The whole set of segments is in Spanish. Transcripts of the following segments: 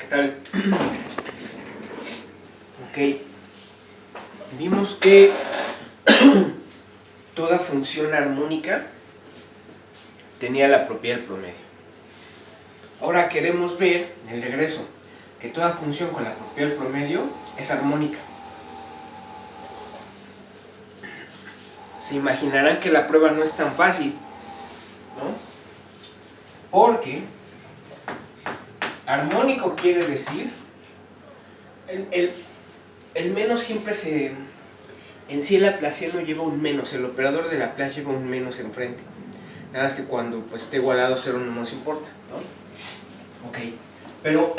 ¿Qué tal? Ok, vimos que toda función armónica tenía la propiedad del promedio. Ahora queremos ver, en el regreso, que toda función con la propiedad del promedio es armónica. Se imaginarán que la prueba no es tan fácil, ¿no? Porque armónico quiere decir, el menos siempre se... En sí el laplaciano lleva un menos, el operador de Laplace lleva un menos enfrente. Nada más que cuando pues, esté igualado 0 no nos importa, ¿no? Ok, pero...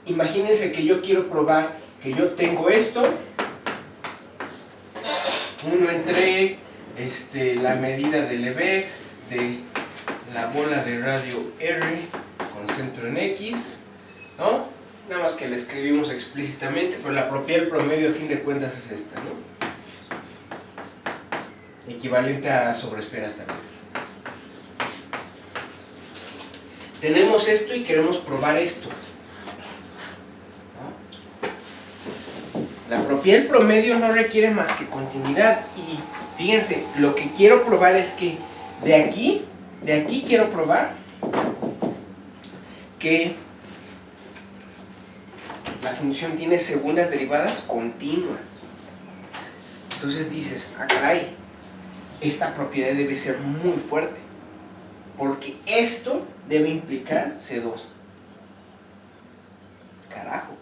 Imagínense que yo quiero probar que yo tengo esto, uno entre la medida de Lebesgue de la bola de radio R con centro en X, ¿no? Nada más que la escribimos explícitamente, pero la propiedad del promedio a fin de cuentas es esta, ¿no? Equivalente a sobreesferas también. Tenemos esto y queremos probar esto. La propiedad del promedio no requiere más que continuidad. Y fíjense, lo que quiero probar es que de aquí quiero probar que la función tiene segundas derivadas continuas. Entonces dices, ah caray, esta propiedad debe ser muy fuerte, porque esto debe implicar C2. Carajo.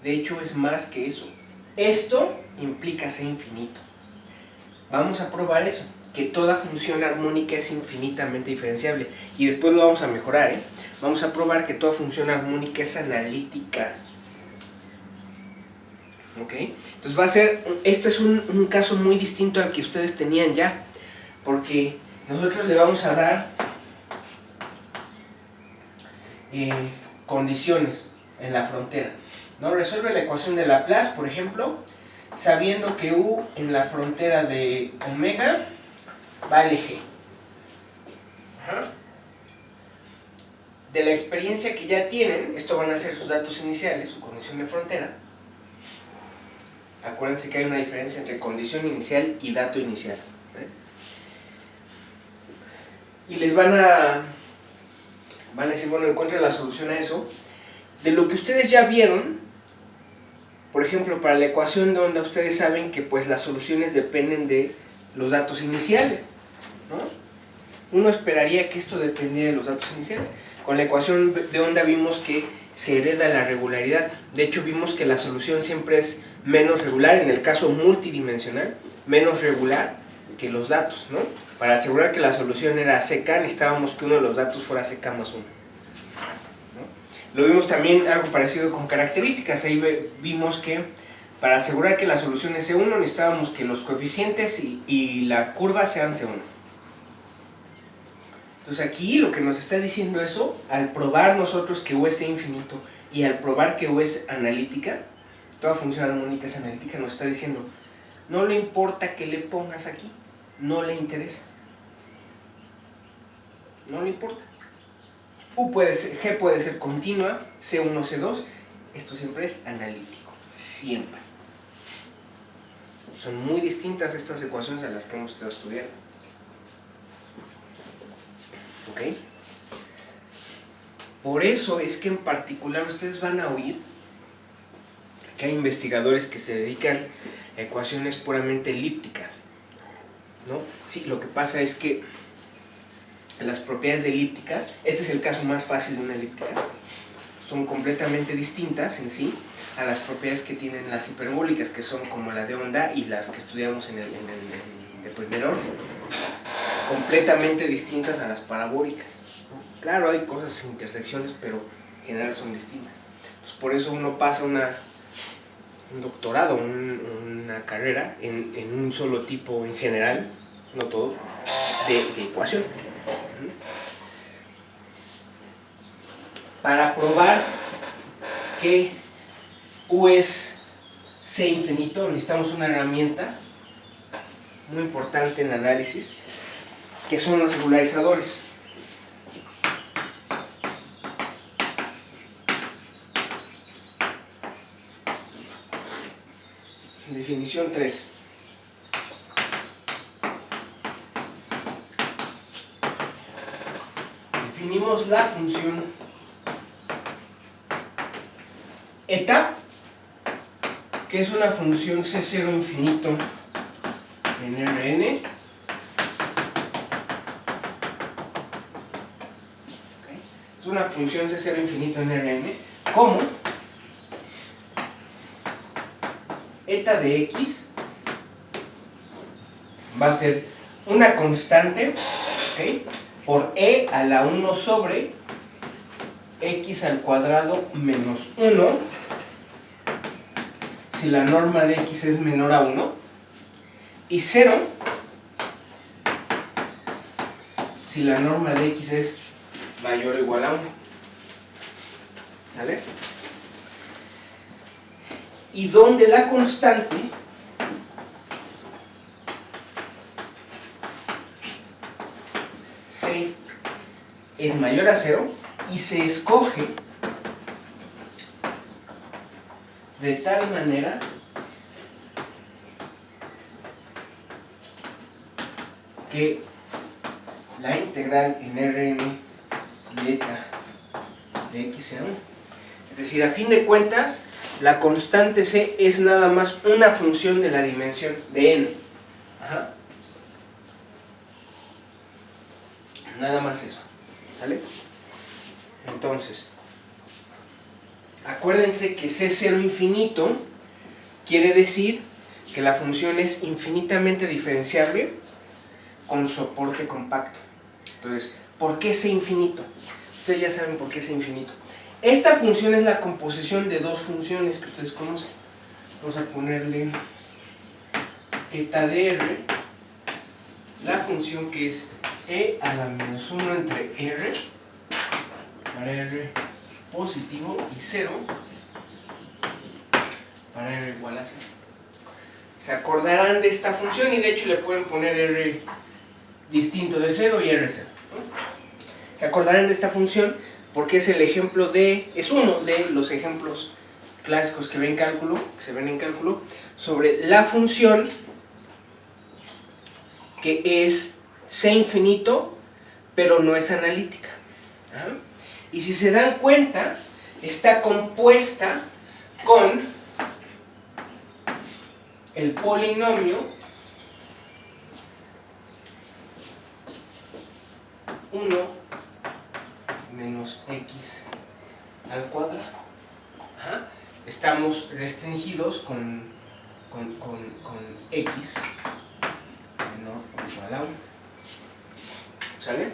De hecho es más que eso. Esto implica C infinito. Vamos a probar eso, que toda función armónica es infinitamente diferenciable. Y después lo vamos a mejorar, ¿eh? Vamos a probar que toda función armónica es analítica. ¿Ok? Entonces va a ser, este es un caso muy distinto al que ustedes tenían ya, porque nosotros le vamos a dar condiciones en la frontera, ¿no? Resuelve la ecuación de Laplace, por ejemplo, sabiendo que U en la frontera de omega vale G. Ajá. De la experiencia que ya tienen, esto van a ser sus datos iniciales, su condición de frontera. Acuérdense que hay una diferencia entre condición inicial y dato inicial, ¿eh? Y les van a decir, bueno, encuentren la solución a eso. De lo que ustedes ya vieron, por ejemplo, para la ecuación de onda, ustedes saben que pues las soluciones dependen de los datos iniciales, ¿no? Uno esperaría que esto dependiera de los datos iniciales. Con la ecuación de onda vimos que se hereda la regularidad. De hecho, vimos que la solución siempre es menos regular, en el caso multidimensional, menos regular que los datos, ¿no? Para asegurar que la solución era CK, necesitábamos que uno de los datos fuera CK más 1. Lo vimos también algo parecido con características. Ahí vimos que para asegurar que la solución es C1 necesitábamos que los coeficientes y la curva sean C1. Entonces aquí lo que nos está diciendo eso, al probar nosotros que U es C infinito y al probar que U es analítica, toda función armónica es analítica, nos está diciendo, no le importa que le pongas aquí, no le interesa. No le importa. G puede ser continua, C1, C2, esto siempre es analítico, siempre. Son muy distintas estas ecuaciones a las que hemos estado estudiando. ¿Ok? Por eso es que en particular ustedes van a oír que hay investigadores que se dedican a ecuaciones puramente elípticas, ¿no? Sí, lo que pasa es que las propiedades de elípticas, este es el caso más fácil de una elíptica, son completamente distintas en sí a las propiedades que tienen las hiperbólicas, que son como la de onda y las que estudiamos en el primer orden, completamente distintas a las parabólicas. Claro, hay cosas, intersecciones, pero en general son distintas. Entonces, por eso uno pasa un doctorado, una carrera en un solo tipo en general, no todo, de ecuación. Para probar que U es C infinito necesitamos una herramienta muy importante en el análisis que son los regularizadores. Definición 3. Definimos la función eta, que es una función C0 infinito en Rn. Es una función C0 infinito en Rn, como eta de x va a ser una constante, ¿okay?, por e a la 1 sobre x al cuadrado menos 1, si la norma de x es menor a 1, y 0 si la norma de x es mayor o igual a 1. ¿Sale? Y donde la constante c es mayor a 0 y se escoge de tal manera que la integral en Rn de eta de x sea 1. Es decir, a fin de cuentas, la constante c es nada más una función de la dimensión de n. Ajá. Nada más eso. ¿Sale? Entonces, acuérdense que C0 infinito quiere decir que la función es infinitamente diferenciable con soporte compacto. Entonces, ¿por qué C infinito? Ustedes ya saben por qué C infinito. Esta función es la composición de dos funciones que ustedes conocen. Vamos a ponerle eta de r, la función que es e a la menos 1 entre r, para r positivo, y 0 para r igual a 0. Se acordarán de esta función y de hecho le pueden poner r distinto de 0 y r0, ¿no? Se acordarán de esta función porque es el ejemplo de, es uno de los ejemplos clásicos que se ven en cálculo sobre la función que es C infinito pero no es analítica. ¿Ah? Y si se dan cuenta, está compuesta con el polinomio 1 menos x al cuadrado. Ajá. Estamos restringidos con x menor o igual a 1. ¿Sale?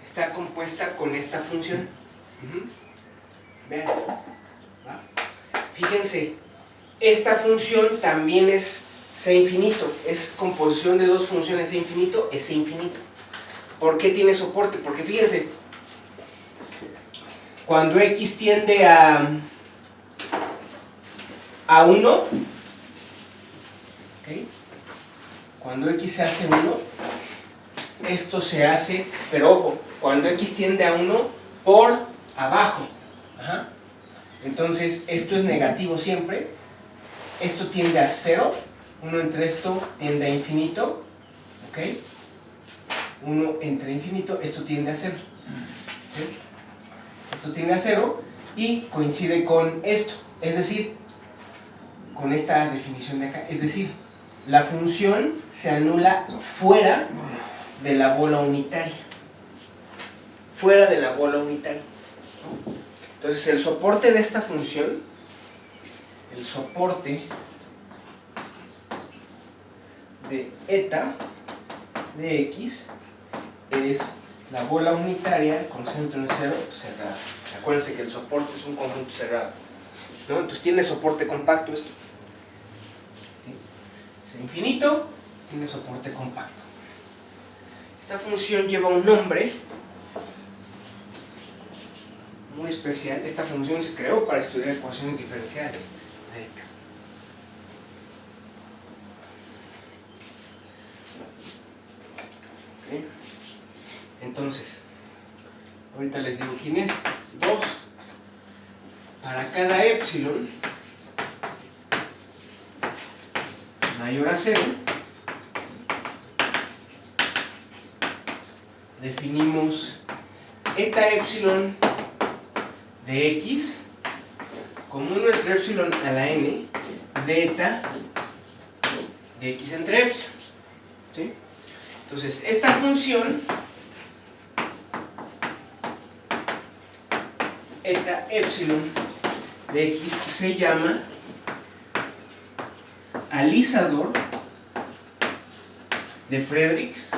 Está compuesta con esta función. Vean. ¿Va? Fíjense, esta función también es C infinito, es composición de dos funciones C infinito, es C infinito. ¿Por qué tiene soporte? Porque fíjense, cuando x tiende a 1, ¿okay?, cuando x se hace 1, esto se hace, pero ojo, cuando x tiende a 1 por abajo. Ajá. Entonces esto es negativo siempre, esto tiende a 0, 1 entre esto tiende a infinito, ¿ok? 1 entre infinito, esto tiende a 0. ¿Okay? Esto tiende a 0 y coincide con esto, es decir, con esta definición de acá, es decir, la función se anula fuera de la bola unitaria. Fuera de la bola unitaria. Entonces el soporte de esta función, el soporte de eta de x es la bola unitaria con centro en 0 cerrada. Acuérdense que el soporte es un conjunto cerrado, ¿no? Entonces tiene soporte compacto esto. ¿Sí? Es infinito, tiene soporte compacto. Esta función lleva un nombre muy especial. Esta función se creó para estudiar ecuaciones diferenciales. Entonces, ahorita les digo quién es. 2 para cada epsilon mayor a 0, definimos eta epsilon de x como 1 entre epsilon a la n de eta de x entre epsilon, ¿sí? Entonces, esta función eta epsilon de x se llama alisador de Friedrichs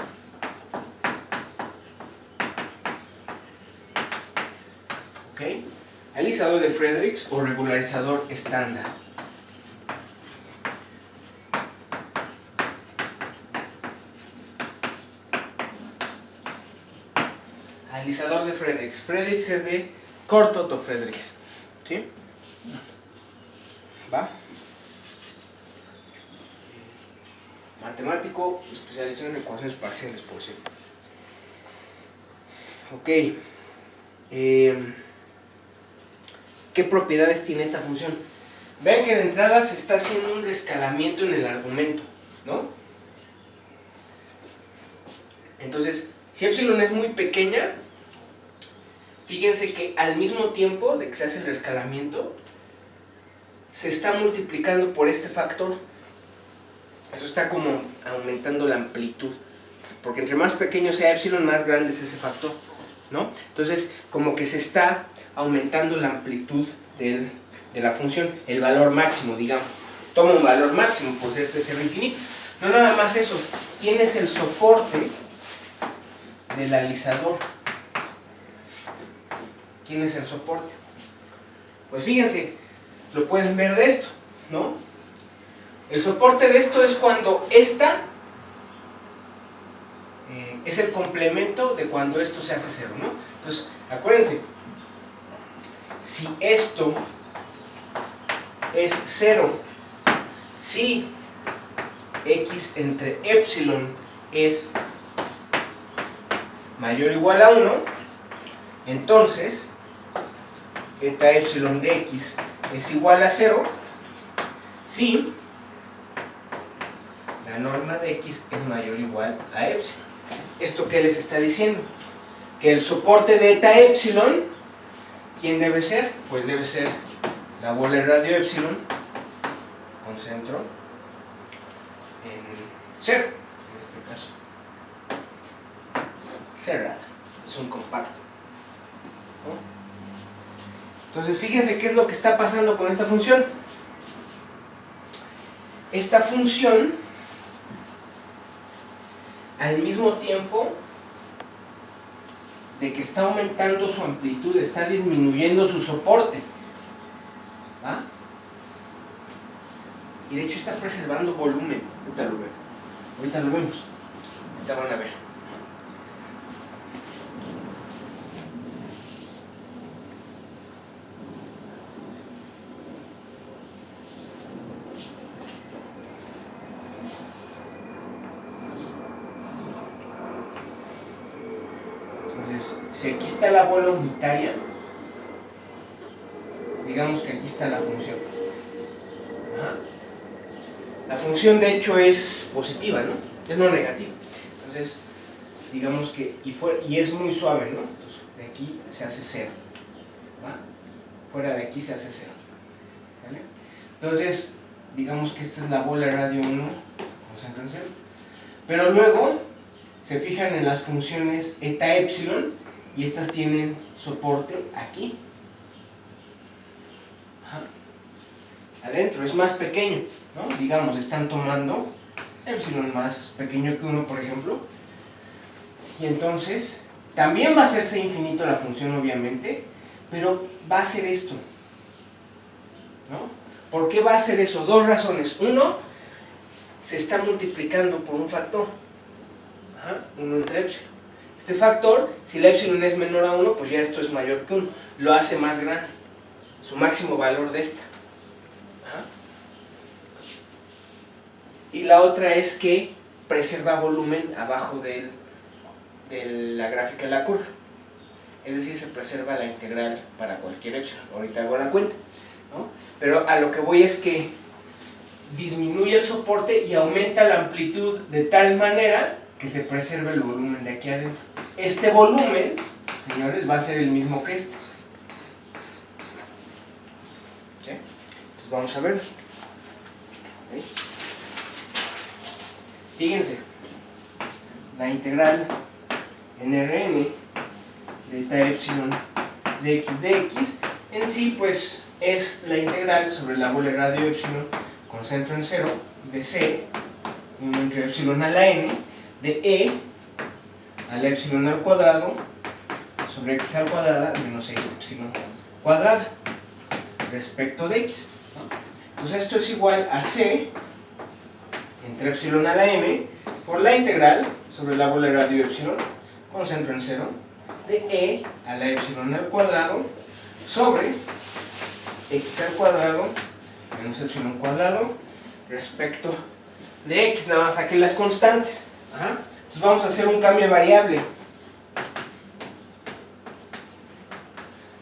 alisador de Friedrichs o regularizador estándar. Alisador de Friedrichs. Friedrichs es de Kurt Otto Friedrichs. ¿Sí? ¿Va? Matemático especializado en ecuaciones parciales, por cierto. Ok. ¿Qué propiedades tiene esta función? Vean que de entrada se está haciendo un rescalamiento en el argumento, ¿no? Entonces, si epsilon es muy pequeña, fíjense que al mismo tiempo de que se hace el rescalamiento, se está multiplicando por este factor. Eso está como aumentando la amplitud, porque entre más pequeño sea epsilon, más grande es ese factor, ¿no? Entonces, como que se está aumentando la amplitud de la función, el valor máximo, digamos. Toma un valor máximo, pues este es el infinito. No nada más eso, ¿quién es el soporte del alisador? ¿Quién es el soporte? Pues fíjense, lo pueden ver de esto, ¿no? El soporte de esto es cuando esta es el complemento de cuando esto se hace cero, ¿no? Entonces, acuérdense, si esto es 0, si x entre epsilon es mayor o igual a 1, entonces eta epsilon de x es igual a 0 si la norma de x es mayor o igual a epsilon. ¿Esto qué les está diciendo? Que el soporte de eta epsilon, ¿quién debe ser? Pues debe ser la bola de radio epsilon con centro en 0, en este caso. Cerrada, es un compacto, ¿no? Entonces fíjense qué es lo que está pasando con esta función. Esta función, al mismo tiempo de que está aumentando su amplitud, está disminuyendo su soporte, ¿va? Y de hecho está preservando volumen. Ahorita lo vemos, ahorita van a ver. Entonces, si aquí está la bola unitaria, digamos que aquí está la función. Ajá. La función de hecho es positiva, ¿no? Es no negativa. Entonces, digamos que, y es muy suave, ¿no? Entonces, de aquí se hace 0. ¿Va? Fuera de aquí se hace 0. ¿Sale? Entonces, digamos que esta es la bola radio 1, con centro en 0. Pero luego, se fijan en las funciones eta epsilon, y estas tienen soporte aquí. Ajá. Adentro, es más pequeño, ¿no? Digamos, están tomando epsilon más pequeño que 1, por ejemplo, y entonces también va a hacerse infinito la función, obviamente, pero va a hacer esto, ¿no? ¿Por qué va a hacer eso? Dos razones. Uno, se está multiplicando por un factor, 1 entre epsilon. Este factor, si la epsilon es menor a 1, pues ya esto es mayor que 1, lo hace más grande, su máximo valor de esta. Y la otra es que preserva volumen abajo del de la gráfica de la curva. Es decir, se preserva la integral para cualquier epsilon. Ahorita hago la cuenta, ¿no? Pero a lo que voy es que disminuye el soporte y aumenta la amplitud de tal manera que se preserve el volumen de aquí adentro. Este volumen, señores, va a ser el mismo que este. ¿Sí? Entonces vamos a ver. ¿Sí? Fíjense, la integral en Rn delta epsilon de x en sí pues es la integral sobre la bola de radio epsilon con centro en 0 de c 1 entre epsilon a la n de e al epsilon al cuadrado sobre x al cuadrado menos epsilon cuadrada respecto de x, ¿no? Entonces esto es igual a c entre epsilon a la n por la integral sobre la bola de radio epsilon con centro en 0 de e a la epsilon al cuadrado sobre x al cuadrado menos epsilon cuadrado respecto de x. Nada más saqué las constantes. Ajá. Entonces vamos a hacer un cambio de variable.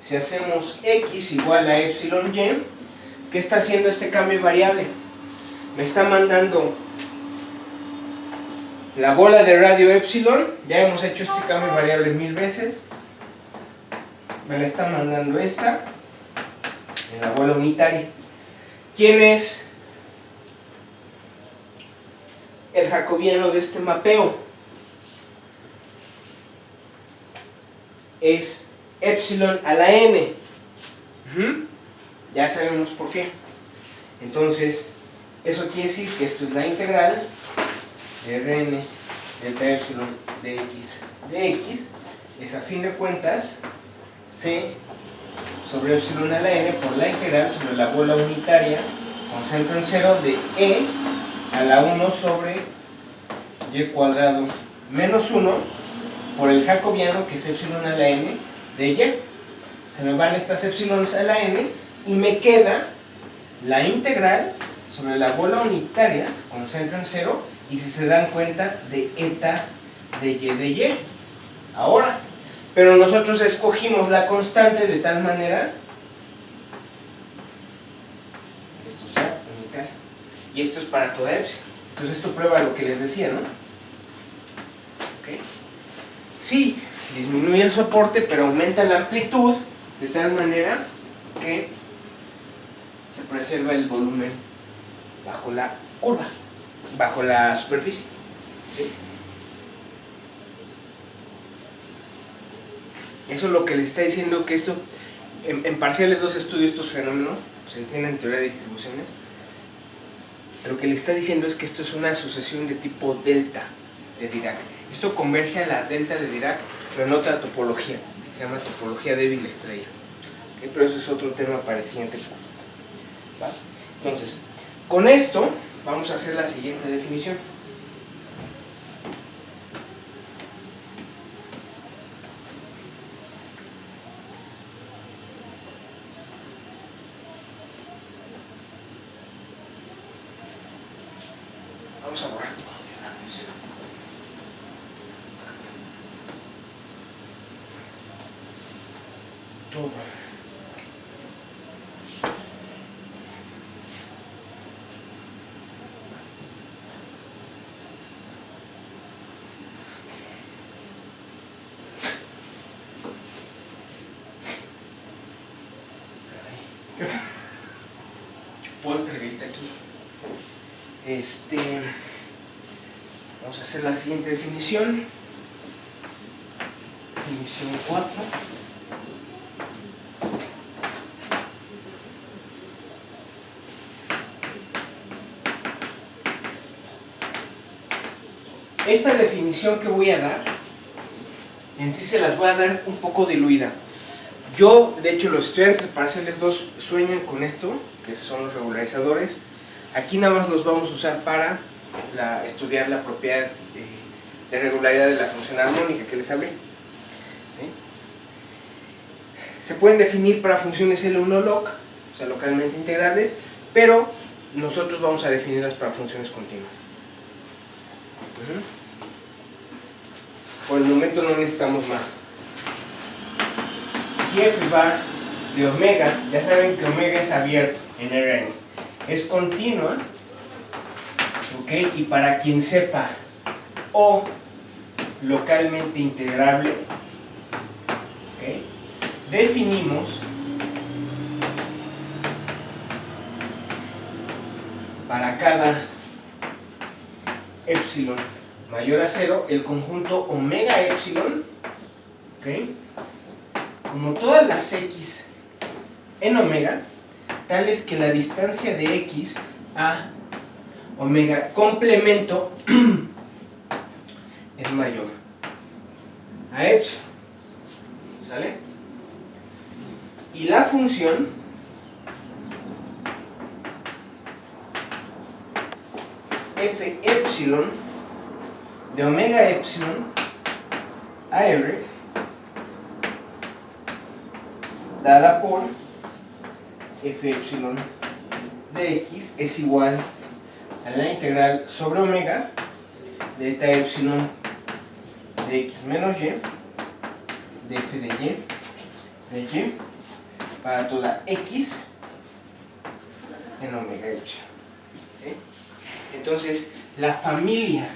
Si hacemos x igual a epsilon y, ¿qué está haciendo este cambio de variable? Me está mandando la bola de radio epsilon, ya hemos hecho este cambio de variable 1000 veces, me la está mandando esta en la bola unitaria. ¿Quién es el jacobiano de este mapeo? Es epsilon a la n. Ya sabemos por qué. Entonces, eso quiere decir que esto es la integral de Rn delta epsilon de x es a fin de cuentas c sobre epsilon a la n por la integral sobre la bola unitaria con centro en 0 de e a la 1 sobre y cuadrado menos 1 por el jacobiano que es epsilon a la n de y. Se me van estas epsilons a la n y me queda la integral sobre la bola unitaria con centro en 0 y, si se dan cuenta, de eta de y. Ahora, pero nosotros escogimos la constante de tal manera que esto sea unitario y esto es para toda epsilon. Entonces esto prueba lo que les decía, ¿no? ¿Okay? Sí, disminuye el soporte, pero aumenta la amplitud de tal manera que se preserva el volumen bajo la curva, bajo la superficie. ¿Sí? Eso es lo que les está diciendo, que esto, en parciales 2 estudio estos fenómenos, se entiende en teoría de distribuciones. Lo que le está diciendo es que esto es una sucesión de tipo delta de Dirac. Esto converge a la delta de Dirac, pero en otra topología, se llama topología débil estrella. ¿Okay? Pero eso es otro tema para el siguiente curso. ¿Va? Entonces, con esto vamos a hacer la siguiente definición. Vamos a borrar todo. Poltergeist aquí. Vamos a hacer la siguiente definición. Definición 4. Esta definición que voy a dar, en sí se las voy a dar un poco diluida. Yo, de hecho, los estudiantes de parciales 2 sueñan con esto, que son los regularizadores. Aquí nada más los vamos a usar para estudiar la propiedad de regularidad de la función armónica que les hablé. ¿Sí? Se pueden definir para funciones L1 log, o sea, localmente integrables, pero nosotros vamos a definirlas para funciones continuas. Por el momento no necesitamos más. Si f bar de omega, ya saben que omega es abierto en Rn, es continua, ¿ok? Y para quien sepa o localmente integrable, ¿ok? Definimos para cada epsilon mayor a 0 el conjunto omega epsilon, ¿ok? Como todas las x en omega, tales que la distancia de x a omega complemento es mayor a epsilon, ¿sale? Y la función f epsilon de omega epsilon a r dada por f epsilon de x es igual a la integral sobre omega de eta epsilon de x menos y de f de y para toda x en omega epsilon, ¿sí? Entonces la familia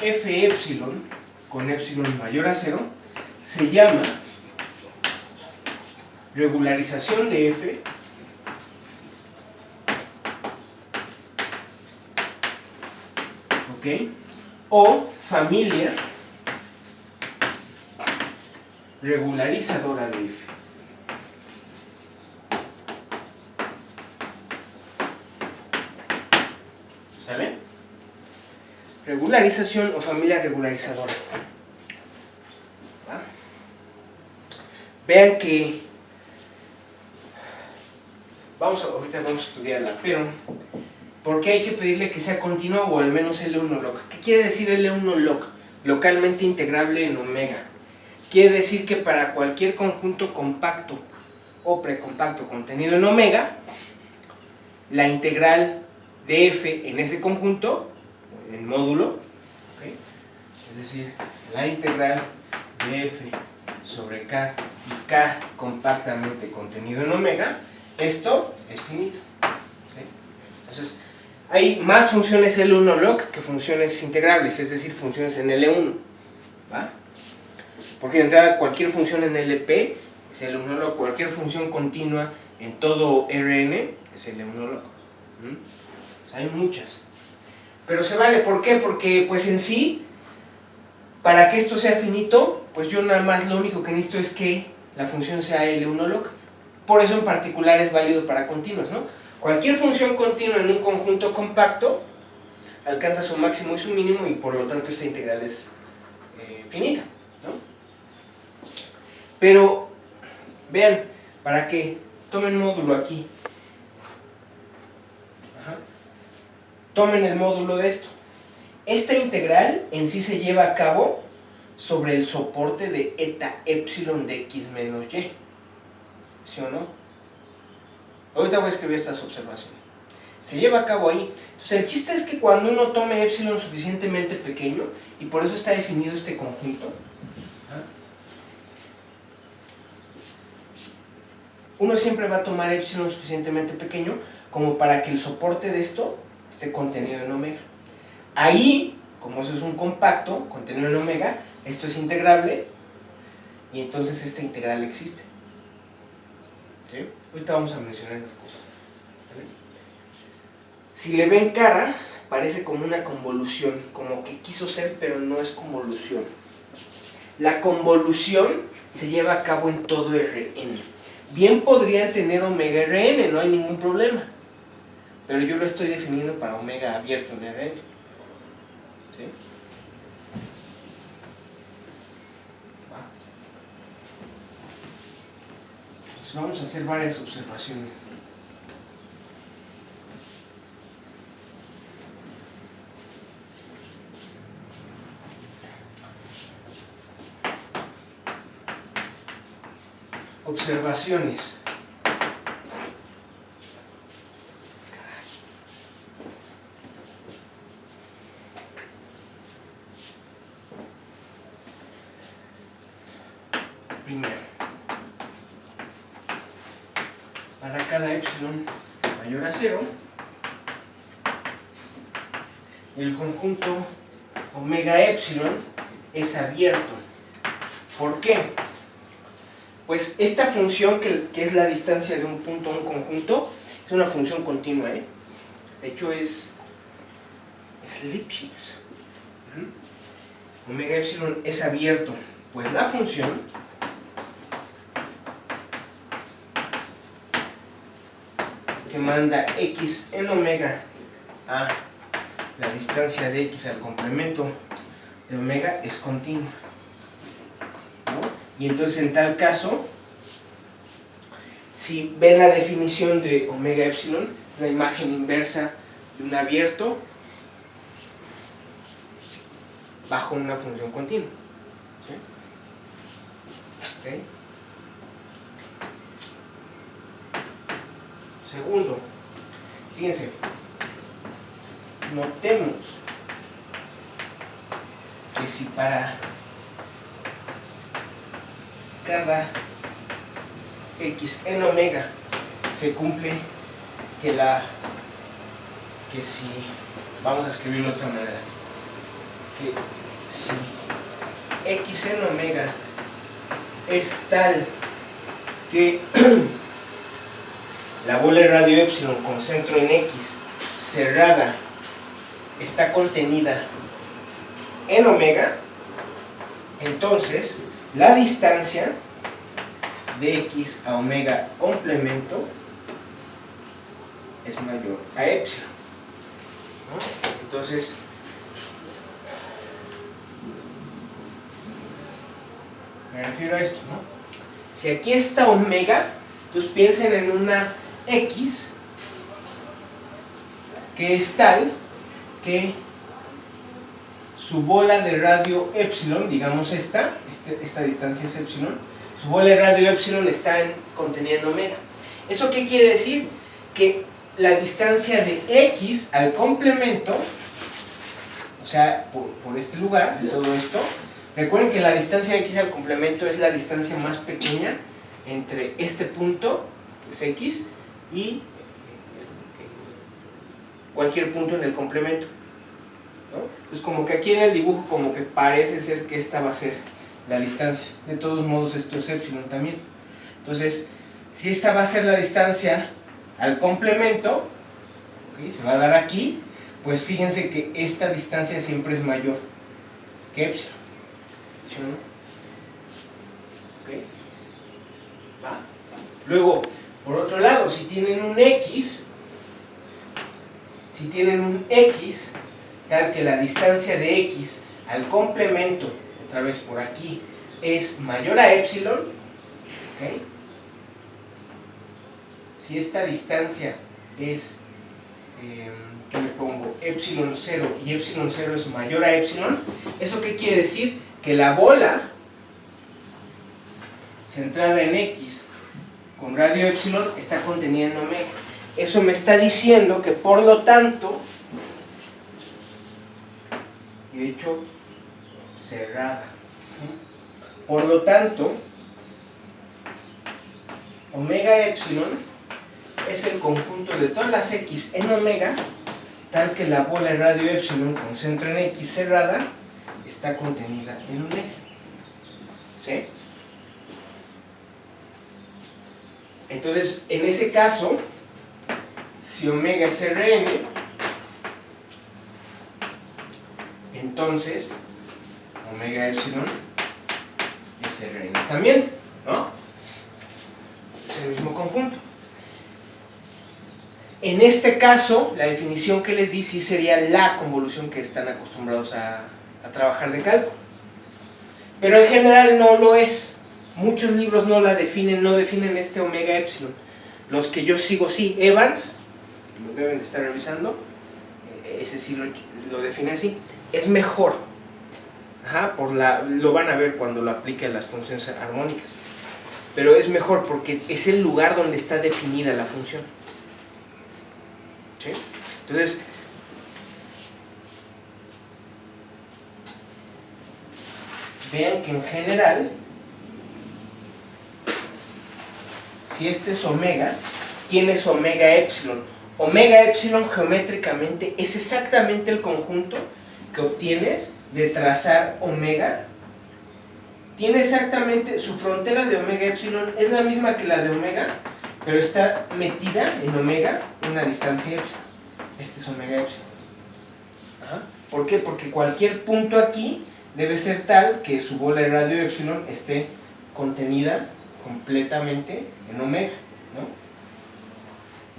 f epsilon con epsilon mayor a 0 se llama regularización de f o familia regularizadora de f. ¿Sale? Regularización o familia regularizadora. ¿Va? Vean que ahorita vamos a estudiarla, pero ¿por qué hay que pedirle que sea continua o al menos L1 log? ¿Qué quiere decir L1 log? Localmente integrable en omega. Quiere decir que para cualquier conjunto compacto o precompacto contenido en omega, la integral de f en ese conjunto, en módulo, ¿okay? Es decir, la integral de f sobre k y k compactamente contenido en omega, esto es finito. ¿Sí? Entonces, hay más funciones L1 log que funciones integrables, es decir, funciones en L1. ¿Va? Porque de entrada cualquier función en LP es L1 log, cualquier función continua en todo Rn es L1 log. O sea, hay muchas. Pero se vale, ¿por qué? Porque pues en sí, para que esto sea finito, pues yo nada más lo único que necesito es que la función sea L1 log. Por eso en particular es válido para continuas, ¿no? Cualquier función continua en un conjunto compacto alcanza su máximo y su mínimo y por lo tanto esta integral es finita, ¿no? Pero vean, para que tomen módulo aquí, tomen el módulo de esto. Esta integral en sí se lleva a cabo sobre el soporte de eta epsilon de x menos y, ¿sí o no? Ahorita voy a escribir estas observaciones. Se lleva a cabo ahí. Entonces el chiste es que cuando uno tome epsilon suficientemente pequeño, y por eso está definido este conjunto, uno siempre va a tomar epsilon suficientemente pequeño como para que el soporte de esto esté contenido en omega. Ahí, como eso es un compacto contenido en omega, esto es integrable y entonces esta integral existe. ¿Sí? Ahorita vamos a mencionar esas cosas. ¿Vale? Si le ven cara, parece como una convolución, como que quiso ser, pero no es convolución. La convolución se lleva a cabo en todo Rn. Bien podrían tener omega Rn, no hay ningún problema. Pero yo lo estoy definiendo para omega abierto en Rn. ¿Sí? Entonces vamos a hacer varias observaciones. Observaciones. primero. Para cada epsilon mayor a 0, el conjunto omega epsilon es abierto. ¿Por qué? Pues esta función que es la distancia de un punto a un conjunto es una función continua, ¿eh? De hecho es Lipschitz. Omega epsilon es abierto, pues la función que manda x en omega a la distancia de x al complemento de omega es continua, ¿no? Y entonces en tal caso, si ven la definición de omega epsilon, la imagen inversa de un abierto bajo una función continua. ¿Sí? ¿Okay? Segundo, fíjense, notemos que si para cada x en omega se cumple que si, vamos a escribirlo de otra manera, que si x en omega es tal que la bola de radio epsilon con centro en x cerrada está contenida en omega, entonces la distancia de x a omega complemento es mayor a epsilon, ¿no? Entonces, me refiero a esto, ¿no? Si aquí está omega, entonces piensen en una x que es tal que su bola de radio epsilon, digamos esta distancia es epsilon, su bola de radio epsilon está contenida en omega. ¿Eso qué quiere decir? Que la distancia de x al complemento, o sea, por este lugar, de todo esto, recuerden que la distancia de x al complemento es la distancia más pequeña entre este punto, que es x, y cualquier punto en el complemento, ¿no? Pues como que aquí en el dibujo como que parece ser que esta va a ser la distancia. De todos modos esto es epsilon también. Entonces, si esta va a ser la distancia al complemento, ¿okay? Se va a dar aquí, pues fíjense que esta distancia siempre es mayor que epsilon. ¿Sí o no? ¿Okay? ¿Va? Luego, por otro lado, si tienen un x tal que la distancia de x al complemento, otra vez por aquí, es mayor a epsilon, ¿okay? Si esta distancia es, ¿qué le pongo? Epsilon 0 y epsilon 0 es mayor a epsilon, ¿eso qué quiere decir? Que la bola centrada en x con radio epsilon está contenida en omega. Eso me está diciendo que por lo tanto, de hecho, cerrada. Por lo tanto, omega epsilon es el conjunto de todas las x en omega, tal que la bola de radio epsilon con centro en x cerrada está contenida en omega. ¿Sí? Entonces, en ese caso, si omega es Rn, entonces omega epsilon es Rn también, ¿no? Es el mismo conjunto. En este caso, la definición que les di sí sería la convolución que están acostumbrados a trabajar de cálculo. Pero en general no lo es. Muchos libros no la definen, no definen este omega epsilon. Los que yo sigo sí, Evans, que lo deben de estar revisando, ese sí lo define así. Es mejor. Ajá, lo van a ver cuando lo apliquen las funciones armónicas. Pero es mejor porque es el lugar donde está definida la función. ¿Sí? Entonces, vean que en general si este es omega, ¿quién es omega epsilon? Omega epsilon geométricamente es exactamente el conjunto que obtienes de trazar omega. Tiene exactamente, su frontera de omega epsilon es la misma que la de omega, pero está metida en omega una distancia epsilon. Este es omega epsilon. Ajá. ¿Por qué? Porque cualquier punto aquí debe ser tal que su bola de radio epsilon esté contenida completamente en omega, ¿no?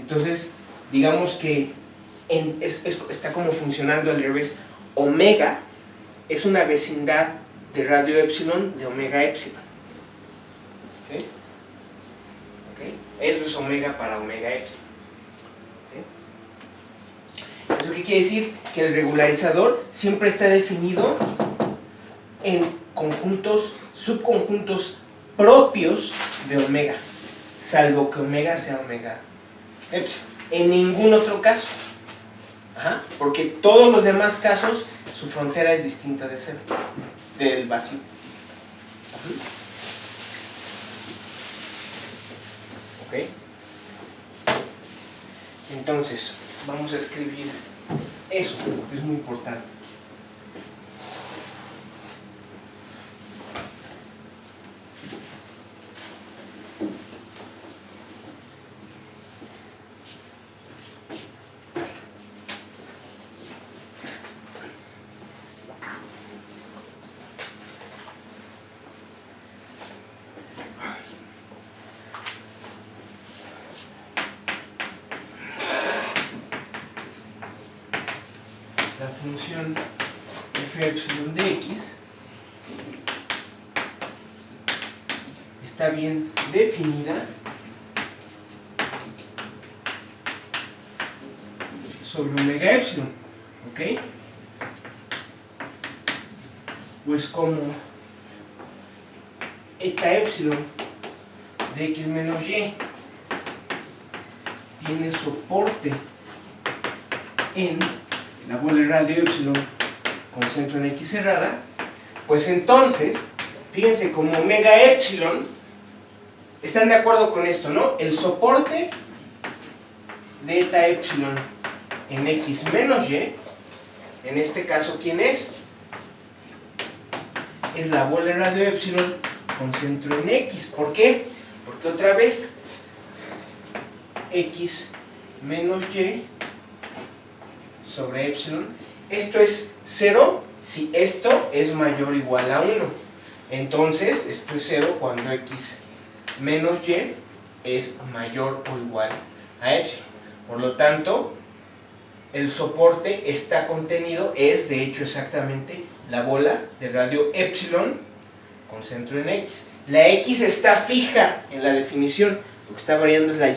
Entonces, digamos que está como funcionando al revés. Omega es una vecindad de radio epsilon de omega epsilon. ¿Sí? ¿Okay? Eso es omega para omega epsilon. ¿Sí? ¿Eso qué quiere decir? Que el regularizador siempre está definido en conjuntos, subconjuntos propios de omega, salvo que omega sea omega epsilon. En ningún otro caso. Ajá, porque todos los demás casos su frontera es distinta de cero, del vacío. Ajá. Ok. Entonces, vamos a escribir eso, que es muy importante. La función f epsilon de x está bien definida sobre omega epsilon, ¿ok? Pues como eta epsilon de x menos y tiene soporte en la bola de radio epsilon con centro en x cerrada, pues entonces, fíjense, como omega epsilon, están de acuerdo con esto, ¿no? El soporte de eta epsilon en x menos y, en este caso, ¿quién es? Es la bola de radio epsilon con centro en x. ¿Por qué? Porque otra vez, x menos y sobre epsilon, esto es 0 si esto es mayor o igual a 1. Entonces, esto es 0 cuando x menos y es mayor o igual a epsilon. Por lo tanto, el soporte está contenido, es de hecho exactamente la bola de radio epsilon con centro en x. La x está fija en la definición, lo que está variando es la y.